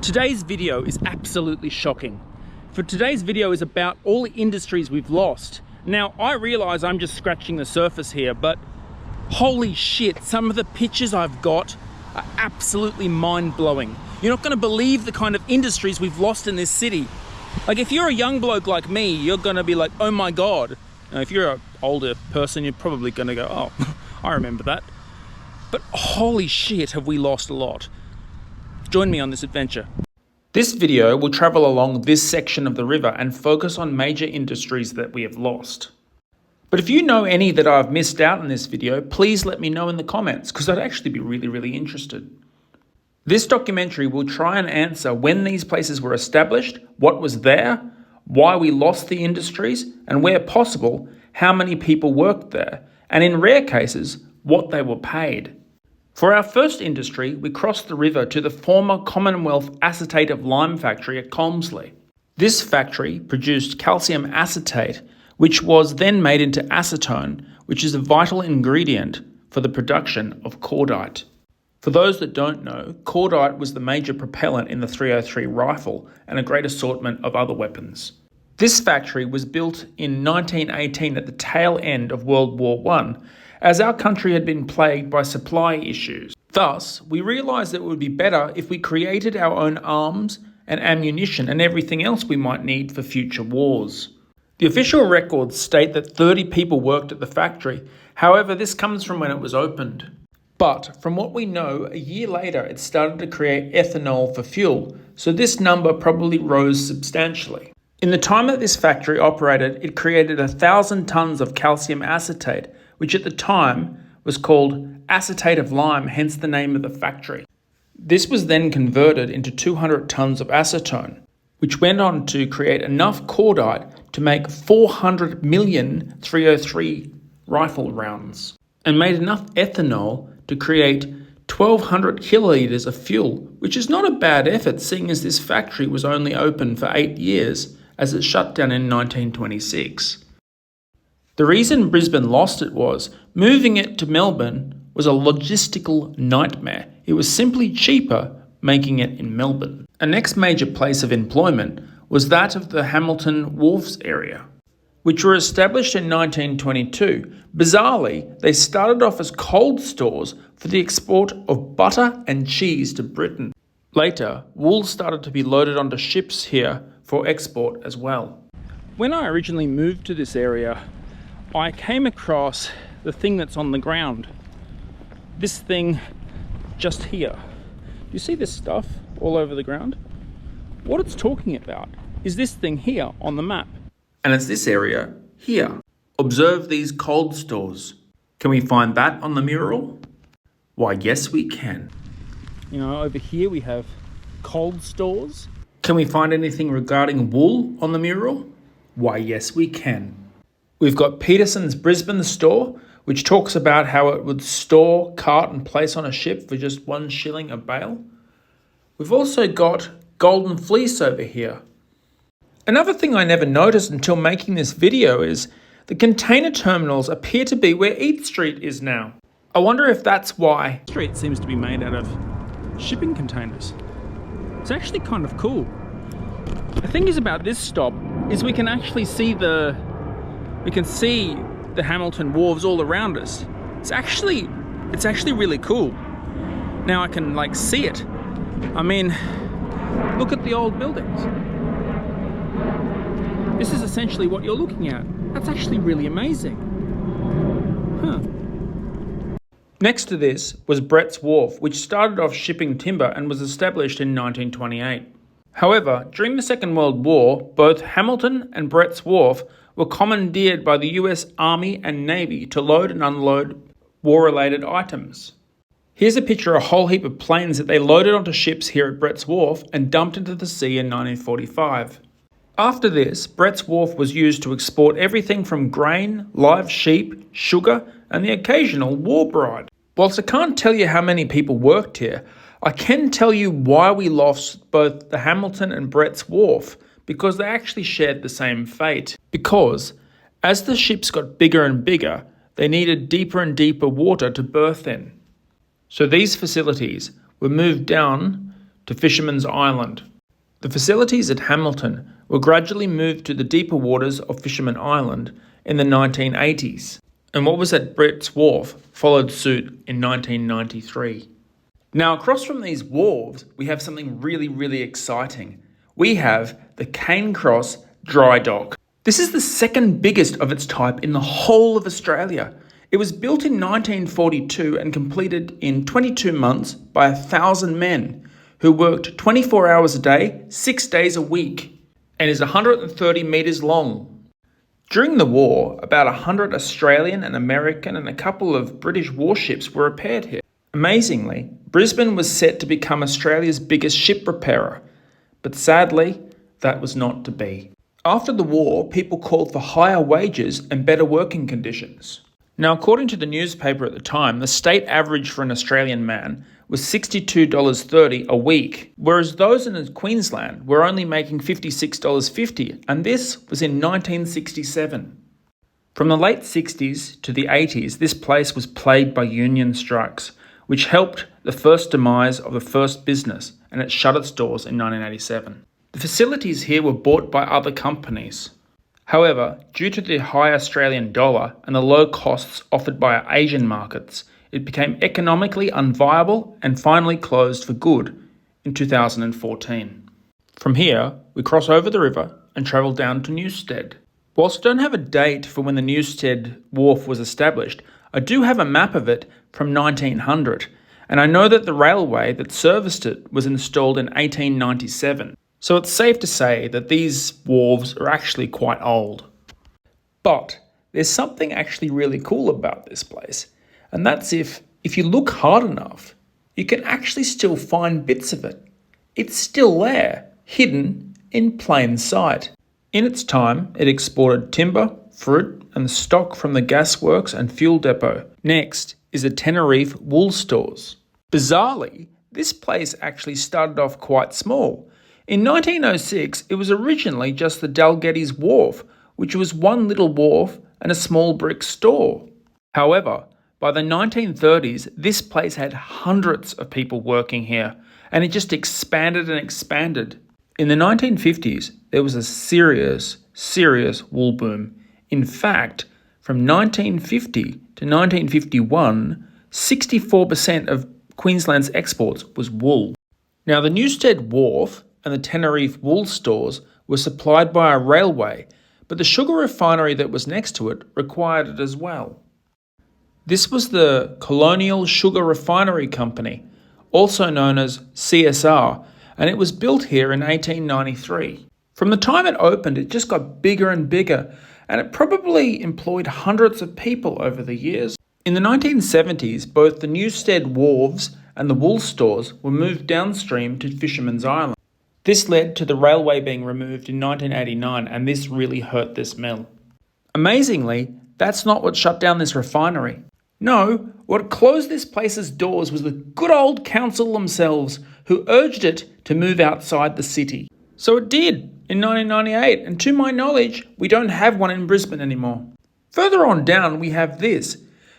Today's video is absolutely shocking. For today's video is about all the industries we've lost. Now, I realize I'm just scratching the surface here, but holy shit, some of the pictures I've got are absolutely mind-blowing. You're not gonna believe the kind of industries we've lost in this city. Like, if you're a young bloke like me, you're gonna be like, oh my God. Now, if you're an older person, you're probably gonna go, oh, I remember that. But holy shit, have we lost a lot. Join me on this adventure. This video will travel along this section of the river and focus on major industries that we have lost. But if you know any that I've missed out in this video, please let me know in the comments, because I'd actually be really interested. This documentary will try and answer when these places were established, what was there, why we lost the industries, and where possible, how many people worked there, and in rare cases, what they were paid. For our first industry, we crossed the river to the former Commonwealth Acetate of Lime factory at Colmslie. This factory produced calcium acetate, which was then made into acetone, which is a vital ingredient for the production of cordite. For those that don't know, cordite was the major propellant in the .303 rifle and a great assortment of other weapons. This factory was built in 1918 at the tail end of World War I, as our country had been plagued by supply issues. Thus, we realised that it would be better if we created our own arms and ammunition and everything else we might need for future wars. The official records state that 30 people worked at the factory. However, this comes from when it was opened. But from what we know, a year later it started to create ethanol for fuel, so this number probably rose substantially. In the time that this factory operated, it created 1,000 tonnes of calcium acetate, which at the time was called Acetate of Lime, hence the name of the factory. This was then converted into 200 tonnes of acetone, which went on to create enough cordite to make 400 million .303 rifle rounds, and made enough ethanol to create 1,200 kilolitres of fuel, which is not a bad effort, seeing as this factory was only open for 8 years, as it shut down in 1926. The reason Brisbane lost it was, moving it to Melbourne was a logistical nightmare. It was simply cheaper making it in Melbourne. A next major place of employment was that of the Hamilton wharves area, which were established in 1922. Bizarrely, they started off as cold stores for the export of butter and cheese to Britain. Later, wool started to be loaded onto ships here for export as well. When I originally moved to this area, I came across the thing that's on the ground. This thing just here. You see this stuff all over the ground? What it's talking about is this thing here on the map. And it's this area here. Observe these cold stores. Can we find that on the mural? Why, yes we can. You know, over here we have cold stores. Can we find anything regarding wool on the mural? Why, yes we can. We've got Peterson's Brisbane store, which talks about how it would store, cart and place on a ship for just 1 shilling a bale. We've also got Golden Fleece over here. Another thing I never noticed until making this video is the container terminals appear to be where Eat Street is now. I wonder if that's why. Street seems to be made out of shipping containers. It's actually kind of cool. The thing is about this stop is we can actually see the Hamilton wharves all around us. It's actually really cool. Now I can like see it. I mean, look at the old buildings. This is essentially what you're looking at. That's actually really amazing. Next to this was Brett's Wharf, which started off shipping timber and was established in 1928. However, during the Second World War, both Hamilton and Brett's Wharf were commandeered by the US Army and Navy to load and unload war-related items. Here's a picture of a whole heap of planes that they loaded onto ships here at Brett's Wharf and dumped into the sea in 1945. After this, Brett's Wharf was used to export everything from grain, live sheep, sugar, and the occasional war bride. Whilst I can't tell you how many people worked here, I can tell you why we lost both the Hamilton and Brett's Wharf, because they actually shared the same fate. Because as the ships got bigger and bigger, they needed deeper and deeper water to berth in. So these facilities were moved down to Fisherman's Island. The facilities at Hamilton were gradually moved to the deeper waters of Fisherman Island in the 1980s, and what was at Brett's Wharf followed suit in 1993. Now, across from these wharves, we have something really exciting. We have the Cairncross Dry Dock. This is the second biggest of its type in the whole of Australia. It was built in 1942 and completed in 22 months by 1,000 men who worked 24 hours a day, 6 days a week, and is 130 metres long. During the war, about 100 Australian and American and a couple of British warships were repaired here. Amazingly, Brisbane was set to become Australia's biggest ship repairer, but sadly, that was not to be. After the war, people called for higher wages and better working conditions. Now, according to the newspaper at the time, the state average for an Australian man was $62.30 a week, whereas those in Queensland were only making $56.50, and this was in 1967. From the late 60s to the 80s, this place was plagued by union strikes, which helped the first demise of the first business, and it shut its doors in 1987. The facilities here were bought by other companies. However, due to the high Australian dollar and the low costs offered by our Asian markets, it became economically unviable and finally closed for good in 2014. From here, we cross over the river and travel down to Newstead. Whilst I don't have a date for when the Newstead wharf was established, I do have a map of it from 1900, and I know that the railway that serviced it was installed in 1897. So it's safe to say that these wharves are actually quite old. But there's something actually really cool about this place, and that's if you look hard enough, you can actually still find bits of it. It's still there, hidden in plain sight. In its time, it exported timber, fruit, and stock from the gasworks and fuel depot. Next is the Tenerife wool stores. Bizarrely, this place actually started off quite small. In 1906, it was originally just the Dalgettys Wharf, which was one little wharf and a small brick store. However, by the 1930s, this place had hundreds of people working here, and it just expanded and expanded. In the 1950s, there was a serious wool boom. In fact, from 1950 to 1951, 64% of Queensland's exports was wool. Now, the Newstead Wharf and the Tenerife wool stores were supplied by a railway, but the sugar refinery that was next to it required it as well. This was the Colonial Sugar Refinery Company, also known as CSR, and it was built here in 1893. From the time it opened, it just got bigger and bigger, and it probably employed hundreds of people over the years. In the 1970s, both the Newstead wharves and the wool stores were moved downstream to Fisherman's Island. This led to the railway being removed in 1989, and this really hurt this mill. Amazingly, that's not what shut down this refinery. No, what closed this place's doors was the good old council themselves, who urged it to move outside the city. So it did in 1998, and to my knowledge, we don't have one in Brisbane anymore. Further on down, we have this.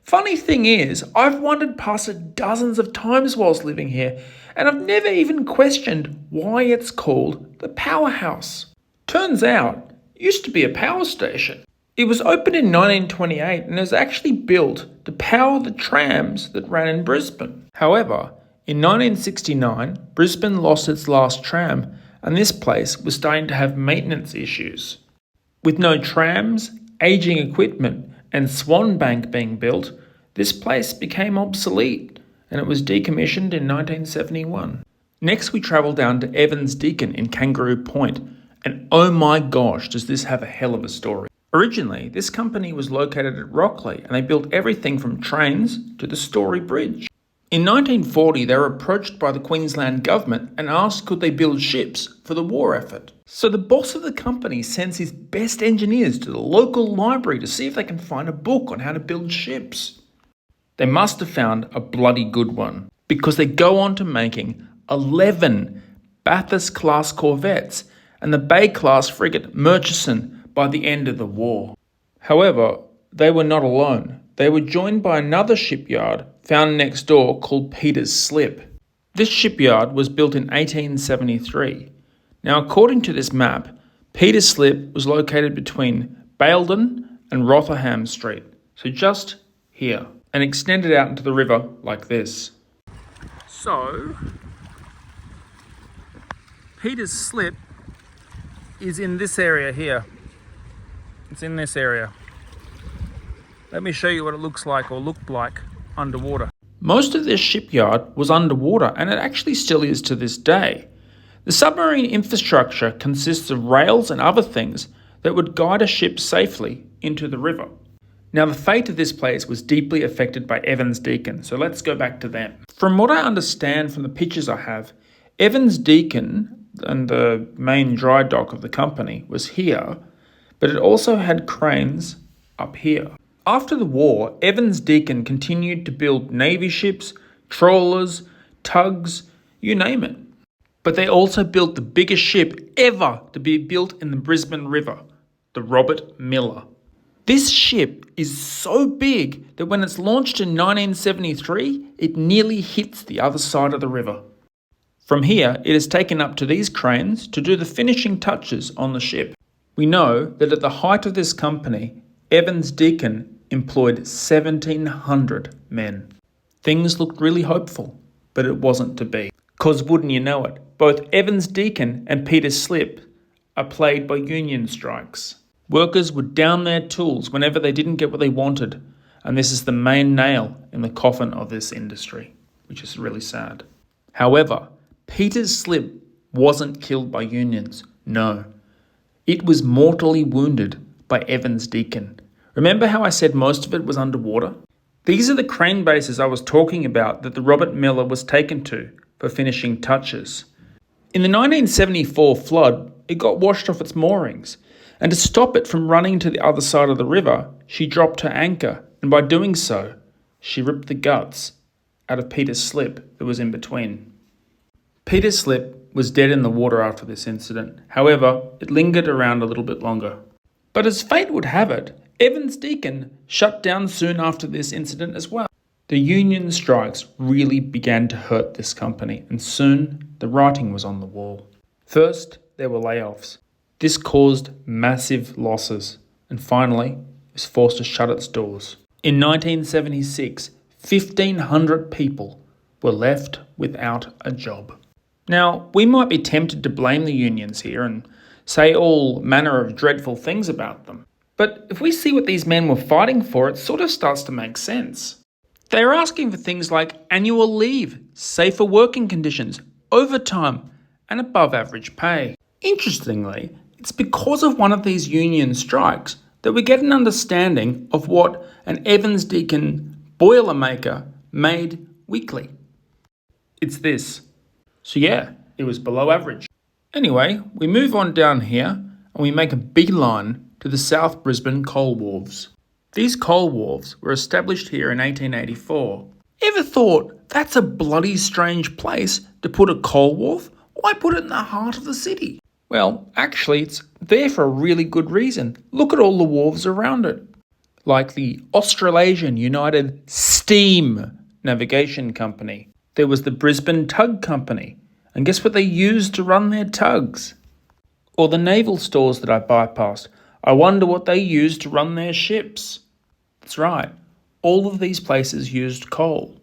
Funny thing is, I've wandered past it dozens of times whilst living here, and I've never even questioned why it's called the Powerhouse. Turns out, it used to be a power station. It was opened in 1928 and was actually built to power the trams that ran in Brisbane. However, in 1969, Brisbane lost its last tram, and this place was starting to have maintenance issues. With no trams, ageing equipment, and Swan Bank being built, this place became obsolete, and it was decommissioned in 1971. Next, we travel down to Evans Deakin in Kangaroo Point, and oh my gosh, does this have a hell of a story. Originally, this company was located at Rockley, and they built everything from trains to the Story Bridge. In 1940, they were approached by the Queensland government and asked could they build ships for the war effort. So the boss of the company sends his best engineers to the local library to see if they can find a book on how to build ships. They must have found a bloody good one, because they go on to making 11 Bathurst-class corvettes and the Bay-class frigate Murchison by the end of the war. However, they were not alone. They were joined by another shipyard found next door called Peter's Slip. This shipyard was built in 1873. Now, according to this map, Peter Slip was located between Baildon and Rotherham Street, so just here, and extended out into the river like this. So, Peter's Slip is in this area here. It's in this area. Let me show you what it looks like or looked like underwater. Most of this shipyard was underwater, and it actually still is to this day. The submarine infrastructure consists of rails and other things that would guide a ship safely into the river. Now, the fate of this place was deeply affected by Evans Deakin, so let's go back to them. From what I understand from the pictures I have, Evans Deakin and the main dry dock of the company was here, but it also had cranes up here. After the war, Evans Deakin continued to build navy ships, trawlers, tugs, you name it. But they also built the biggest ship ever to be built in the Brisbane River, the Robert Miller. This ship is so big that when it's launched in 1973, it nearly hits the other side of the river. From here, it is taken up to these cranes to do the finishing touches on the ship. We know that at the height of this company, Evans Deakin employed 1,700 men. Things looked really hopeful, but it wasn't to be. 'Cause wouldn't you know it, both Evans Deakin and Peter Slip are plagued by union strikes. Workers would down their tools whenever they didn't get what they wanted, and this is the main nail in the coffin of this industry, which is really sad. However, Peter Slip wasn't killed by unions, no. It was mortally wounded by Evans Deakin. Remember how I said most of it was underwater? These are the crane bases I was talking about that the Robert Miller was taken to for finishing touches. In the 1974 flood, it got washed off its moorings, and to stop it from running to the other side of the river, she dropped her anchor, and by doing so, she ripped the guts out of Peter Slip that was in between. Peter Slip was dead in the water after this incident. However, it lingered around a little bit longer. But as fate would have it, Evans Deakin shut down soon after this incident as well. The union strikes really began to hurt this company, and soon the writing was on the wall. First, there were layoffs. This caused massive losses, and finally, it was forced to shut its doors. In 1976, 1,500 people were left without a job. Now, we might be tempted to blame the unions here and say all manner of dreadful things about them. But if we see what these men were fighting for, it sort of starts to make sense. They are asking for things like annual leave, safer working conditions, overtime, and above average pay. Interestingly, it's because of one of these union strikes that we get an understanding of what an Evans Deakin boilermaker made weekly. It's this. So yeah, it was below average. Anyway, we move on down here and we make a beeline to the South Brisbane coal wharves. These coal wharves were established here in 1884. Ever thought that's a bloody strange place to put a coal wharf? Why put it in the heart of the city? Well, actually it's there for a really good reason. Look at all the wharves around it. Like the Australasian United Steam Navigation Company. There was the Brisbane Tug Company. And guess what they used to run their tugs? Or the naval stores that I bypassed. I wonder what they used to run their ships. That's right, all of these places used coal.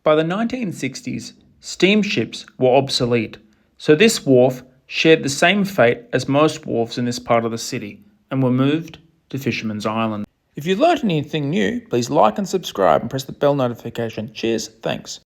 By the 1960s, steamships were obsolete, so this wharf shared the same fate as most wharves in this part of the city and were moved to Fisherman's Island. If you learnt anything new, please like and subscribe and press the bell notification. Cheers, thanks.